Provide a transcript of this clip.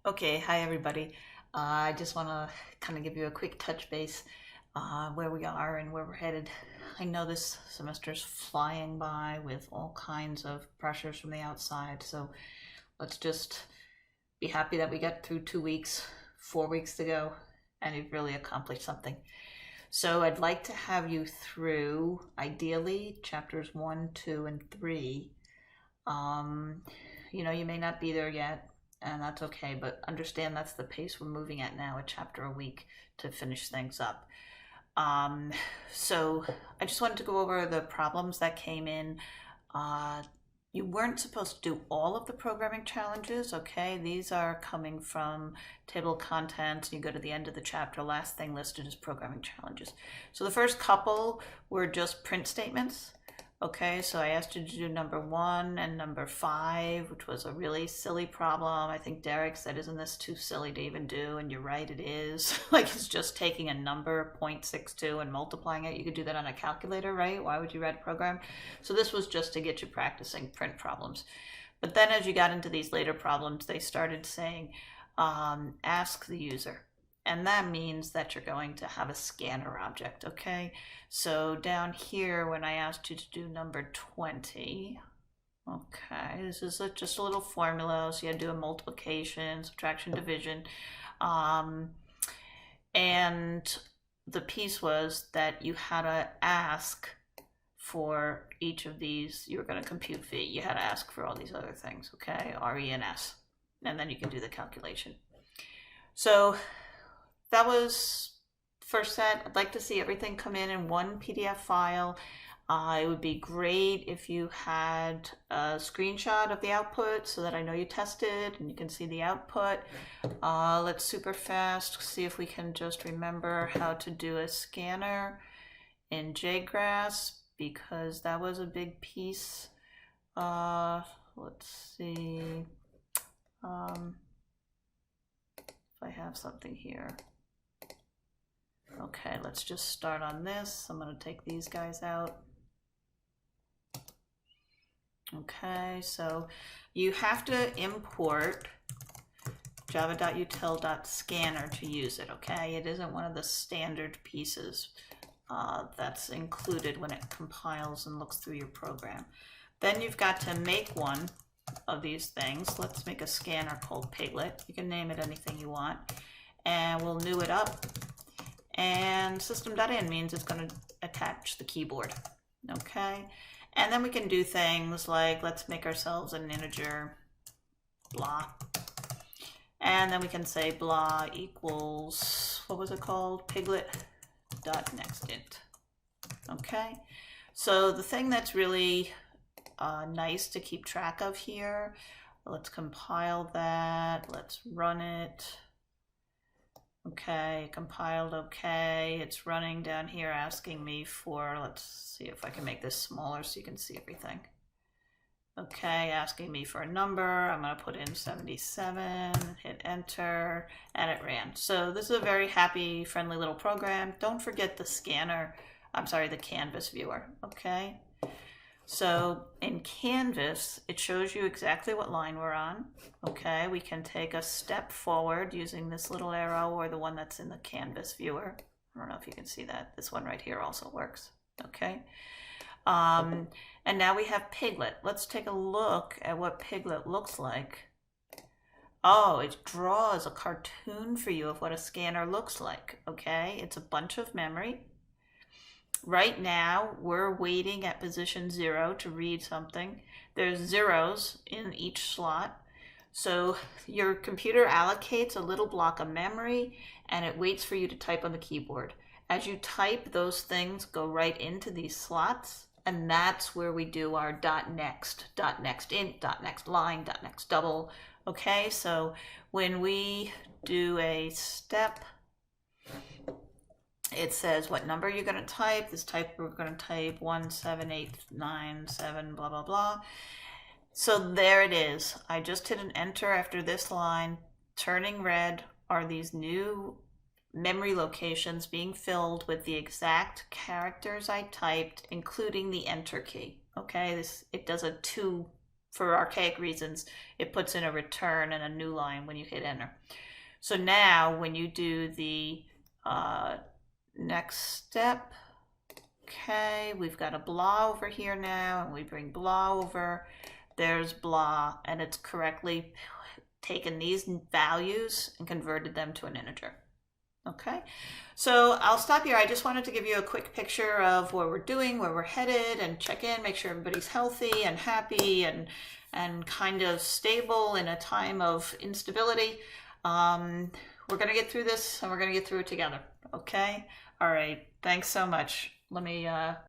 Okay, hi everybody. I just want to kind of give you a quick touch base where we are and where we're headed. I know this semester's flying by with all kinds of pressures from the outside, so let's just be happy that we got through 2 weeks, 4 weeks to go, and we've really accomplished something. So I'd like to have you through, ideally, chapters 1, 2, and 3. Um, you may not be there yet, and that's okay, but understand that's the pace we're moving at now, a chapter a week to finish things up. Um, so I just wanted to go over the problems that came in. Uh, you weren't supposed to do all of the programming challenges, okay? These are coming from table of contents. You go to the end of the chapter, last thing listed is programming challenges. So the first couple were just print statements. Okay, so I asked you to do number 1 and number 5, which was a really silly problem. I think Derek said, isn't this too silly to even do? And you're right, it is. Like, it's just taking a number, 0.62, and multiplying it. You could do that on a calculator, right? Why would you write a program? So this was just to get you practicing print problems. But then as you got into these later problems, they started saying, ask the user. And that means that you're going to have a scanner object, okay? So down here, when I asked you to do number 20, okay, this is just a little formula. So you had to do a multiplication, subtraction, division. And the piece was that you had to ask for each of these. You were going to compute V. You had to ask for all these other things, okay? R, E, and S. And then you can do the calculation. So that was first set. I'd like to see everything come in one PDF file. It would be great if you had a screenshot of the output so that I know you tested and you can see the output. Let's super fast see if we can just remember how to do a scanner in JGrass, because that was a big piece. Let's see if I have something here. Okay, let's just start on this. I'm going to take these guys out. Okay, so you have to import java.util.scanner to use it, okay? It isn't one of the standard pieces that's included when it compiles and looks through your program. Then you've got to make one of these things. Let's make a scanner called Piglet. You can name it anything you want. And we'll new it up. And system.in means it's going to attach the keyboard, okay? And then we can do things like, let's make ourselves an integer, blah. And then we can say blah equals, what was it called? Piglet.nextInt, okay? So the thing that's really nice to keep track of here, let's compile that, let's run it. Okay, compiled, okay. It's running down here asking me for, let's see if I can make this smaller so you can see everything. Okay, asking me for a number. I'm going to put in 77, hit enter, and it ran. So this is a very happy, friendly little program. Don't forget the scanner, the canvas viewer, okay? So in Canvas, it shows you exactly what line we're on. Okay, we can take a step forward using this little arrow or the one that's in the Canvas viewer. I don't know if you can see that. This one right here also works. Okay. And now we have Piglet. Let's take a look at what Piglet looks like. Oh, it draws a cartoon for you of what a scanner looks like. Okay, it's a bunch of memory. Right now, we're waiting at position 0 to read something. There's zeros in each slot. So your computer allocates a little block of memory and it waits for you to type on the keyboard. As you type, those things go right into these slots, and that's where we do our .next, .nextInt, .nextLine, .nextDouble. Okay, so when we do a step, it says what number you're going to type. This type, we're going to type 17897, blah, blah, blah. So there it is. I just hit an enter after this line. Turning red are these new memory locations being filled with the exact characters I typed, including the enter key. Okay, it does a 2 for archaic reasons, it puts in a return and a new line when you hit enter. So now when you do the next step, okay, we've got a blah over here now, and we bring blah over. There's blah, and it's correctly taken these values and converted them to an integer. Okay, so I'll stop here. I just wanted to give you a quick picture of what we're doing, where we're headed, and check in, make sure everybody's healthy and happy and kind of stable in a time of instability. We're going to get through this, and we're going to get through it together. Okay? All right. Thanks so much. Let me